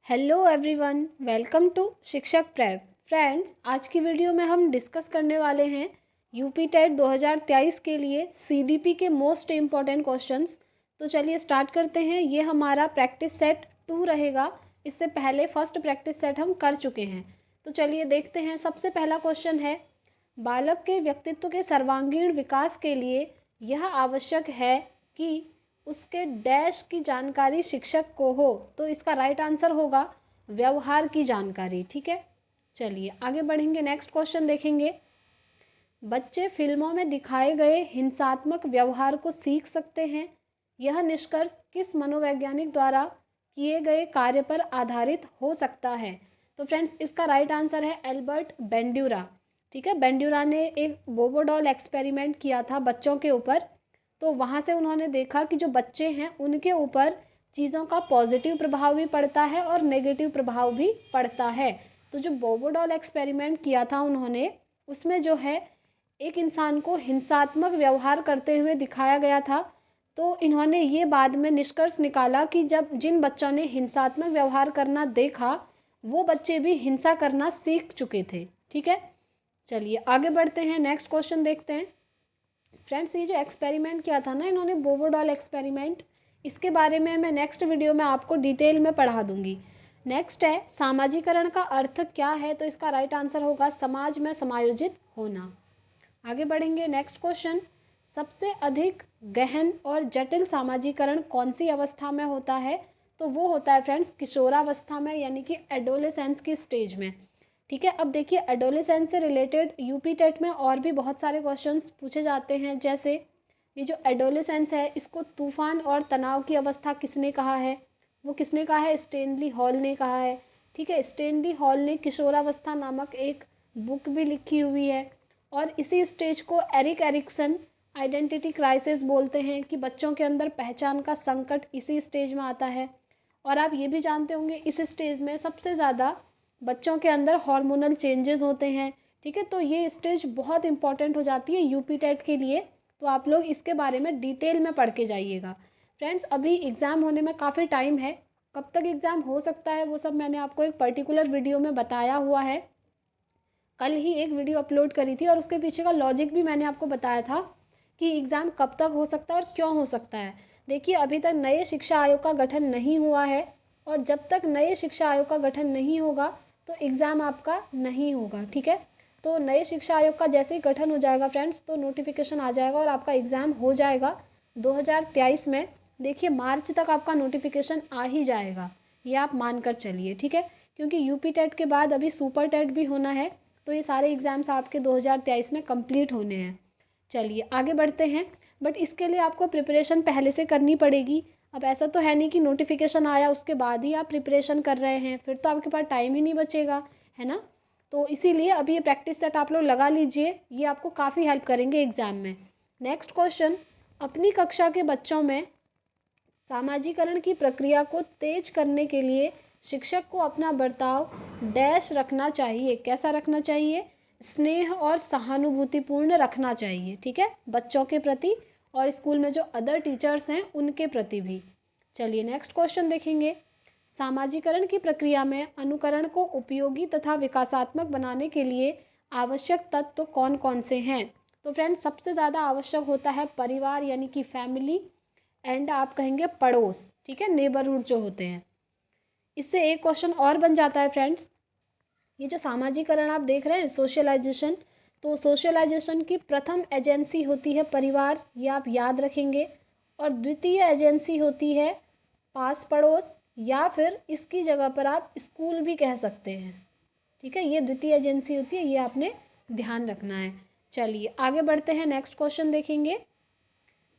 Hello everyone, welcome to शिक्षक prep. Friends, आज की वीडियो में हम डिस्कस करने वाले हैं यूपी टेट 2023 के लिए सीडीपी के मोस्ट इम्पॉर्टेंट क्वेश्चंस। तो चलिए स्टार्ट करते हैं। ये हमारा प्रैक्टिस सेट 2 रहेगा। इससे पहले फर्स्ट प्रैक्टिस सेट हम कर चुके हैं। तो चलिए देखते हैं। सबसे पहला क्वेश्चन है, बालक के व्यक्तित्व के सर्वांगीण विकास के लिए यह आवश्यक है कि उसके डैश की जानकारी शिक्षक को हो। तो इसका राइट आंसर होगा व्यवहार की जानकारी। ठीक है, चलिए आगे बढ़ेंगे। नेक्स्ट क्वेश्चन देखेंगे। बच्चे फिल्मों में दिखाए गए हिंसात्मक व्यवहार को सीख सकते हैं। यह निष्कर्ष किस मनोवैज्ञानिक द्वारा किए गए कार्य पर आधारित हो सकता है? तो फ्रेंड्स, इसका राइट आंसर है एल्बर्ट बेंड्यूरा। ठीक है, बेंड्यूरा ने एक बोबोडॉल एक्सपेरिमेंट किया था बच्चों के ऊपर। तो वहाँ से उन्होंने देखा कि जो बच्चे हैं उनके ऊपर चीज़ों का पॉजिटिव प्रभाव भी पड़ता है और नेगेटिव प्रभाव भी पड़ता है। तो जो बोबोडॉल एक्सपेरिमेंट किया था उन्होंने, उसमें जो है एक इंसान को हिंसात्मक व्यवहार करते हुए दिखाया गया था। तो इन्होंने ये बाद में निष्कर्ष निकाला कि जब जिन बच्चों ने हिंसात्मक व्यवहार करना देखा वो बच्चे भी हिंसा करना सीख चुके थे। ठीक है, चलिए आगे बढ़ते हैं। नेक्स्ट क्वेश्चन देखते हैं। फ्रेंड्स, ये जो एक्सपेरिमेंट किया था ना इन्होंने, बोबोडॉल एक्सपेरिमेंट, इसके बारे में मैं नेक्स्ट वीडियो में आपको डिटेल में पढ़ा दूंगी। नेक्स्ट है, सामाजिकरण का अर्थ क्या है? तो इसका राइट आंसर होगा समाज में समायोजित होना। आगे बढ़ेंगे। नेक्स्ट क्वेश्चन, सबसे अधिक गहन और जटिल सामाजिकरण कौन सी अवस्था में होता है? तो वो होता है फ्रेंड्स किशोरावस्था में, यानी कि एडोलेसेंस की स्टेज में। ठीक है, अब देखिए एडोलेसेंस से रिलेटेड यूपी टेट में और भी बहुत सारे क्वेश्चंस पूछे जाते हैं। जैसे ये जो एडोलेसेंस है, इसको तूफान और तनाव की अवस्था किसने कहा है? वो किसने कहा है? स्टेनली हॉल ने कहा है। ठीक है, स्टेनली हॉल ने किशोरावस्था नामक एक बुक भी लिखी हुई है। और इसी स्टेज को एरिक एरिक्सन आइडेंटिटी क्राइसिस बोलते हैं कि बच्चों के अंदर पहचान का संकट इसी स्टेज में आता है। और आप ये भी जानते होंगे इस स्टेज में सबसे ज़्यादा बच्चों के अंदर हार्मोनल चेंजेस होते हैं। ठीक है, तो ये स्टेज बहुत इंपॉर्टेंट हो जाती है यूपी टेट के लिए। तो आप लोग इसके बारे में डिटेल में पढ़ के जाइएगा। फ्रेंड्स, अभी एग्ज़ाम होने में काफ़ी टाइम है। कब तक एग्ज़ाम हो सकता है वो सब मैंने आपको एक पर्टिकुलर वीडियो में बताया हुआ है। कल ही एक वीडियो अपलोड करी थी और उसके पीछे का लॉजिक भी मैंने आपको बताया था कि एग्ज़ाम कब तक हो सकता है और क्यों हो सकता है। देखिए, अभी तक नए शिक्षा आयोग का गठन नहीं हुआ है और जब तक नए शिक्षा आयोग का गठन नहीं होगा तो एग्ज़ाम आपका नहीं होगा। ठीक है, तो नए शिक्षा आयोग का जैसे ही गठन हो जाएगा फ्रेंड्स, तो नोटिफिकेशन आ जाएगा और आपका एग्ज़ाम हो जाएगा 2023 में। देखिए, मार्च तक आपका नोटिफिकेशन आ ही जाएगा, ये आप मान कर चलिए। ठीक है, क्योंकि यूपी टेट के बाद अभी सुपर टेट भी होना है। तो ये सारे एग्ज़ाम्स आपके 2023 में कंप्लीट होने हैं। चलिए आगे बढ़ते हैं। बट इसके लिए आपको प्रिपरेशन पहले से करनी पड़ेगी। अब ऐसा तो है नहीं कि नोटिफिकेशन आया उसके बाद ही आप प्रिपरेशन कर रहे हैं, फिर तो आपके पास टाइम ही नहीं बचेगा, है ना। तो इसीलिए अभी ये प्रैक्टिस सेट आप लोग लगा लीजिए, ये आपको काफ़ी हेल्प करेंगे एग्ज़ाम में। नेक्स्ट क्वेश्चन, अपनी कक्षा के बच्चों में सामाजिकरण की प्रक्रिया को तेज करने के लिए शिक्षक को अपना बर्ताव डैश रखना चाहिए। कैसा रखना चाहिए? स्नेह और सहानुभूतिपूर्ण रखना चाहिए। ठीक है, बच्चों के प्रति और स्कूल में जो अदर टीचर्स हैं उनके प्रति भी। चलिए नेक्स्ट क्वेश्चन देखेंगे। सामाजिकरण की प्रक्रिया में अनुकरण को उपयोगी तथा विकासात्मक बनाने के लिए आवश्यक तत्व कौन कौन से हैं? तो फ्रेंड्स, सबसे ज़्यादा आवश्यक होता है परिवार, यानी कि फैमिली, एंड आप कहेंगे पड़ोस। ठीक है, नेबरहुड जो होते हैं। इससे एक क्वेश्चन और बन जाता है फ्रेंड्स, ये जो सामाजिकरण आप देख रहे हैं सोशलाइजेशन, तो सोशलाइजेशन की प्रथम एजेंसी होती है परिवार, ये आप याद रखेंगे। और द्वितीय एजेंसी होती है पास पड़ोस, या फिर इसकी जगह पर आप स्कूल भी कह सकते हैं। ठीक है, ये द्वितीय एजेंसी होती है, ये आपने ध्यान रखना है। चलिए आगे बढ़ते हैं। नेक्स्ट क्वेश्चन देखेंगे।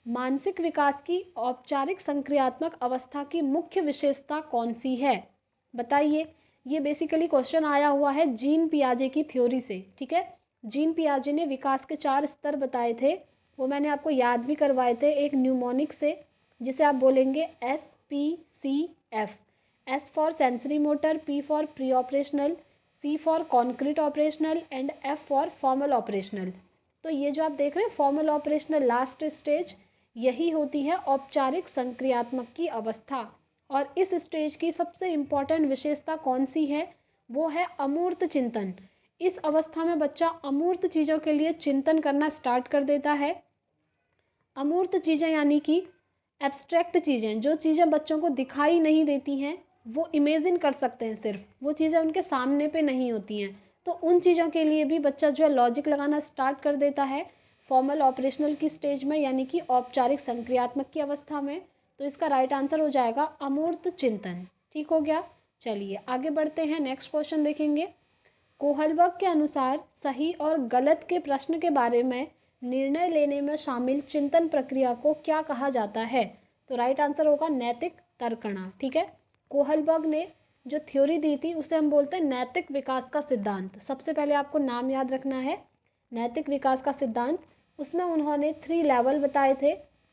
मानसिक विकास की औपचारिक संक्रियात्मक अवस्था की मुख्य विशेषता कौन सी है? बताइए। ये बेसिकली क्वेश्चन आया हुआ है जीन पियाजे की थ्योरी से। ठीक है, जीन पियाजे ने विकास के 4 स्तर बताए थे, वो मैंने आपको याद भी करवाए थे एक न्यूमोनिक से, जिसे आप बोलेंगे SPCF। S for sensory motor, P for pre operational, C for concrete operational and F for formal operational. तो ये जो आप देख रहे हैं फॉर्मल ऑपरेशनल लास्ट स्टेज, यही होती है औपचारिक संक्रियात्मक की अवस्था। और इस स्टेज की सबसे इम्पॉर्टेंट विशेषता कौन सी है? वो है अमूर्त चिंतन। इस अवस्था में बच्चा अमूर्त चीज़ों के लिए चिंतन करना स्टार्ट कर देता है। अमूर्त चीज़ें यानी कि एब्स्ट्रैक्ट चीज़ें, जो चीज़ें बच्चों को दिखाई नहीं देती हैं, वो इमेजिन कर सकते हैं, सिर्फ वो चीज़ें उनके सामने पे नहीं होती हैं, तो उन चीज़ों के लिए भी बच्चा जो है लॉजिक लगाना स्टार्ट कर देता है फॉर्मल ऑपरेशनल की स्टेज में, यानी कि औपचारिक संक्रियात्मक की अवस्था में। तो इसका राइट आंसर हो जाएगा अमूर्त चिंतन। ठीक हो गया। चलिए आगे बढ़ते हैं, नेक्स्ट क्वेश्चन देखेंगे। कोहलबर्ग के अनुसार सही और गलत के प्रश्न के बारे में निर्णय लेने में शामिल चिंतन प्रक्रिया को क्या कहा जाता है? तो राइट आंसर होगा नैतिक तर्कणा। ठीक है, कोहलबर्ग ने जो थ्योरी दी थी उसे हम बोलते हैं नैतिक विकास का सिद्धांत। सबसे पहले आपको नाम याद रखना है, नैतिक विकास का सिद्धांत। उसमें उन्होंने 3 लेवल बताए थे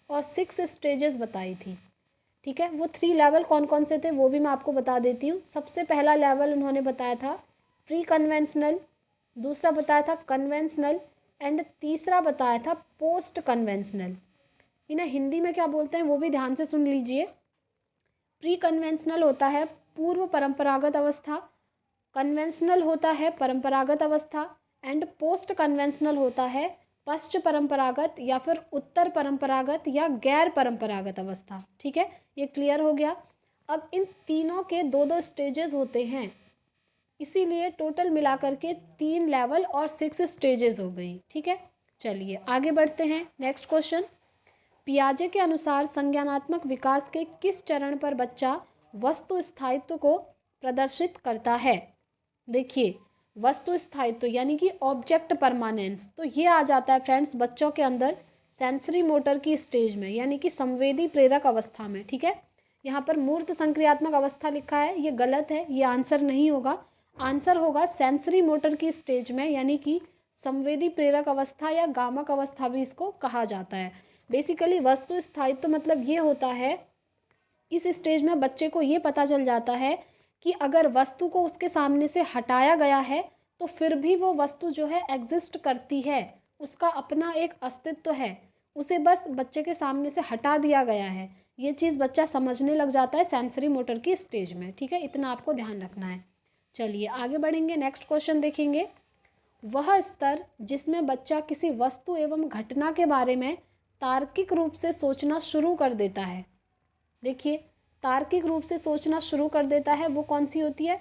और 6 स्टेजेस बताई थी। ठीक है, वो 3 लेवल कौन कौन से थे वो भी मैं आपको बता देती हूँ। सबसे पहला लेवल उन्होंने बताया था प्री कन्वेंशनल, दूसरा बताया था कन्वेंशनल एंड तीसरा बताया था पोस्ट कन्वेंशनल। इन्हें हिंदी में क्या बोलते हैं वो भी ध्यान से सुन लीजिए। प्री कन्वेंशनल होता है पूर्व परंपरागत अवस्था, कन्वेंशनल होता है परंपरागत अवस्था एंड पोस्ट कन्वेंशनल होता है पश्च परंपरागत या फिर उत्तर परंपरागत या गैर परंपरागत अवस्था। ठीक है, ये क्लियर हो गया। अब इन तीनों के 2-2 स्टेजेस होते हैं, इसीलिए टोटल मिलाकर के 3 लेवल और 6 स्टेजेस हो गई। ठीक है, चलिए आगे बढ़ते हैं, नेक्स्ट क्वेश्चन। पियाजे के अनुसार संज्ञानात्मक विकास के किस चरण पर बच्चा वस्तु स्थायित्व को प्रदर्शित करता है? देखिए, वस्तु स्थायित्व यानी कि ऑब्जेक्ट परमानेंस, तो ये आ जाता है फ्रेंड्स बच्चों के अंदर सेंसरी मोटर की स्टेज में, यानी कि संवेदी प्रेरक अवस्था में। ठीक है, यहाँ पर मूर्त संक्रियात्मक अवस्था लिखा है, ये गलत है, ये आंसर नहीं होगा। आंसर होगा सेंसरी मोटर की स्टेज में, यानी कि संवेदी प्रेरक अवस्था या गामक अवस्था भी इसको कहा जाता है। बेसिकली वस्तु स्थायित्व मतलब ये होता है, इस स्टेज में बच्चे को ये पता चल जाता है कि अगर वस्तु को उसके सामने से हटाया गया है तो फिर भी वो वस्तु जो है एग्जिस्ट करती है, उसका अपना एक अस्तित्व है, उसे बस बच्चे के सामने से हटा दिया गया है। ये चीज़ बच्चा समझने लग जाता है सेंसरी मोटर की स्टेज में। ठीक है, इतना आपको ध्यान रखना है। चलिए आगे बढ़ेंगे, नेक्स्ट क्वेश्चन देखेंगे। वह स्तर जिसमें बच्चा किसी वस्तु एवं घटना के बारे में तार्किक रूप से सोचना शुरू कर देता है। देखिए, तार्किक रूप से सोचना शुरू कर देता है, वो कौन सी होती है?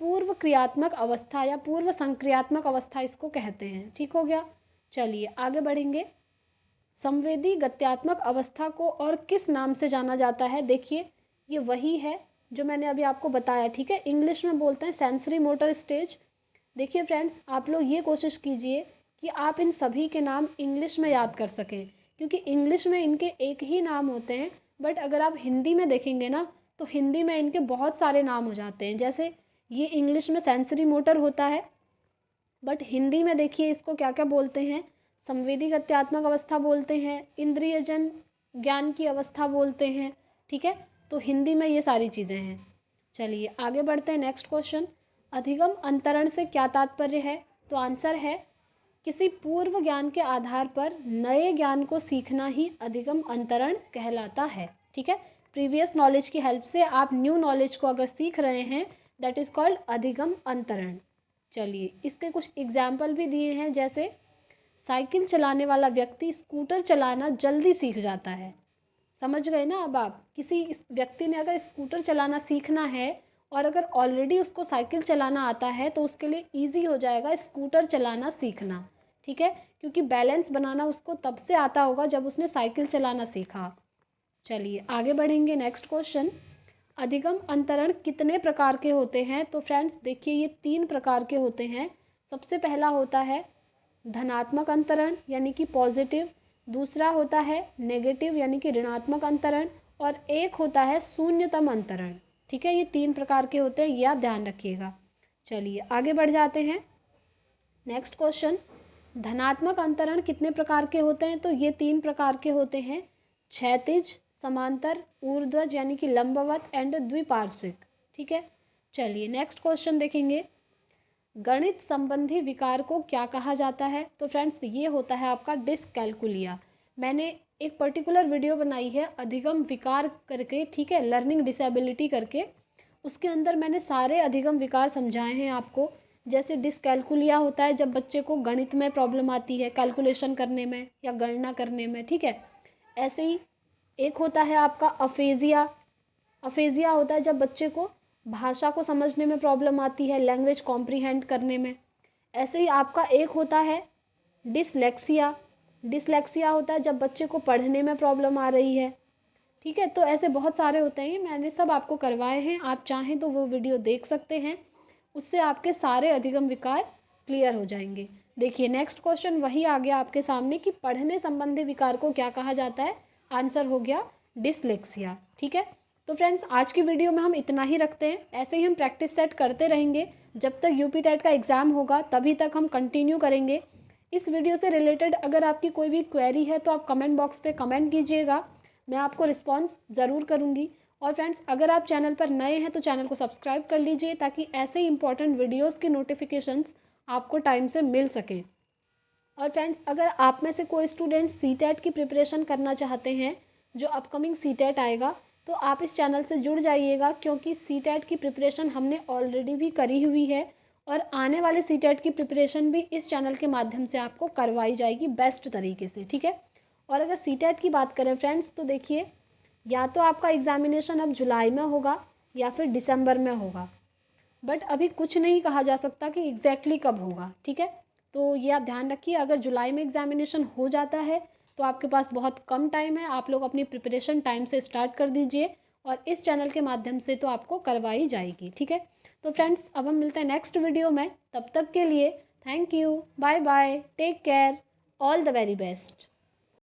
पूर्व क्रियात्मक अवस्था या पूर्व संक्रियात्मक अवस्था इसको कहते हैं। ठीक हो गया। चलिए आगे बढ़ेंगे। संवेदी गत्यात्मक अवस्था को और किस नाम से जाना जाता है? देखिए, ये वही है जो मैंने अभी आपको बताया। ठीक है, इंग्लिश में बोलते हैं सेंसरी मोटर स्टेज। देखिए फ्रेंड्स, आप लोग ये कोशिश कीजिए कि आप इन सभी के नाम इंग्लिश में याद कर सकें, क्योंकि इंग्लिश में इनके एक ही नाम होते हैं, बट अगर आप हिंदी में देखेंगे ना तो हिंदी में इनके बहुत सारे नाम हो जाते हैं। जैसे ये इंग्लिश में सेंसरी मोटर होता है, बट हिंदी में देखिए इसको क्या क्या बोलते हैं? संवेदी गत्यात्मक अवस्था बोलते हैं, इंद्रियजन ज्ञान की अवस्था बोलते हैं। ठीक है, तो हिंदी में ये सारी चीज़ें हैं। चलिए आगे बढ़ते हैं, नेक्स्ट क्वेश्चन। अधिगम अंतरण से क्या तात्पर्य है? तो आंसर है किसी पूर्व ज्ञान के आधार पर नए ज्ञान को सीखना ही अधिगम अंतरण कहलाता है। ठीक है, प्रीवियस नॉलेज की हेल्प से आप न्यू नॉलेज को अगर सीख रहे हैं, दैट इज़ कॉल्ड अधिगम अंतरण। चलिए इसके कुछ एग्जाम्पल भी दिए हैं, जैसे साइकिल चलाने वाला व्यक्ति स्कूटर चलाना जल्दी सीख जाता है। समझ गए ना? अब आप किसी इस व्यक्ति ने अगर स्कूटर चलाना सीखना है और अगर ऑलरेडी उसको साइकिल चलाना आता है तो उसके लिए इजी हो जाएगा स्कूटर चलाना सीखना। ठीक है, क्योंकि बैलेंस बनाना उसको तब से आता होगा जब उसने साइकिल चलाना सीखा। चलिए आगे बढ़ेंगे, नेक्स्ट क्वेश्चन। अधिगम अंतरण कितने प्रकार के होते हैं? तो फ्रेंड्स देखिए, ये 3 प्रकार के होते हैं। सबसे पहला होता है धनात्मक अंतरण यानी कि पॉजिटिव, दूसरा होता है नेगेटिव यानी कि ऋणात्मक अंतरण, और एक होता है शून्यतम अंतरण। ठीक है, ये 3 प्रकार के होते हैं, ये आप ध्यान रखिएगा। चलिए आगे बढ़ जाते हैं, नेक्स्ट क्वेश्चन। धनात्मक अंतरण कितने प्रकार के होते हैं? तो ये 3 प्रकार के होते हैं, क्षैतिज, समांतर, ऊर्ध्वज यानी कि लंबवत एंड द्विपार्श्विक। ठीक है, चलिए नेक्स्ट क्वेश्चन देखेंगे। गणित संबंधी विकार को क्या कहा जाता है? तो फ्रेंड्स ये होता है आपका डिसकैलकुलिया। मैंने एक पर्टिकुलर वीडियो बनाई है अधिगम विकार करके, ठीक है, लर्निंग डिसेबिलिटी करके। उसके अंदर मैंने सारे अधिगम विकार समझाए हैं आपको। जैसे डिसकैलकुलिया होता है जब बच्चे को गणित में प्रॉब्लम आती है, कैलकुलेशन करने में या गणना करने में, ठीक है। ऐसे ही एक होता है आपका अफेजिया। अफेजिया होता है जब बच्चे को भाषा को समझने में प्रॉब्लम आती है, लैंग्वेज कॉम्प्रीहेंड करने में। ऐसे ही आपका एक होता है डिसलेक्सिया। डिसलेक्सिया होता है जब बच्चे को पढ़ने में प्रॉब्लम आ रही है, ठीक है। तो ऐसे बहुत सारे होते हैं, मैंने सब आपको करवाए हैं। आप चाहें तो वो वीडियो देख सकते हैं, उससे आपके सारे अधिगम विकार क्लियर हो जाएंगे। देखिए नेक्स्ट क्वेश्चन वही आ गया आपके सामने कि पढ़ने संबंधी विकार को क्या कहा जाता है। आंसर हो गया डिसलेक्सिया, ठीक है। तो फ्रेंड्स आज की वीडियो में हम इतना ही रखते हैं। ऐसे ही हम प्रैक्टिस सेट करते रहेंगे जब तक यूपी टेट का एग्ज़ाम होगा, तभी तक हम कंटिन्यू करेंगे। इस वीडियो से रिलेटेड अगर आपकी कोई भी क्वेरी है तो आप कमेंट बॉक्स पे कमेंट कीजिएगा, मैं आपको रिस्पॉन्स ज़रूर करूँगी। और फ्रेंड्स अगर आप चैनल पर नए हैं तो चैनल को सब्सक्राइब कर लीजिए ताकि ऐसे ही इंपॉर्टेंट वीडियोस की नोटिफिकेशंस आपको टाइम से मिल सकें। और फ्रेंड्स अगर आप में से कोई स्टूडेंट सीटेट की प्रिपरेशन करना चाहते हैं, जो अपकमिंग सीटेट आएगा, तो आप इस चैनल से जुड़ जाइएगा, क्योंकि सीटेट की प्रिपरेशन हमने ऑलरेडी भी करी हुई है और आने वाले सीटेट की प्रिपरेशन भी इस चैनल के माध्यम से आपको करवाई जाएगी बेस्ट तरीके से, ठीक है। और अगर सीटेट की बात करें फ्रेंड्स तो देखिए, या तो आपका एग्ज़ामिनेशन अब जुलाई में होगा या फिर दिसंबर में होगा, बट अभी कुछ नहीं कहा जा सकता कि एग्जैक्टली कब होगा, ठीक है। तो ये आप ध्यान रखिए, अगर जुलाई में एग्ज़ामिनेशन हो जाता है तो आपके पास बहुत कम टाइम है, आप लोग अपनी प्रिपरेशन टाइम से स्टार्ट कर दीजिए और इस चैनल के माध्यम से तो आपको करवाई जाएगी, ठीक है। तो फ्रेंड्स अब हम मिलते हैं नेक्स्ट वीडियो में, तब तक के लिए thank you, bye bye, take care, all the very best.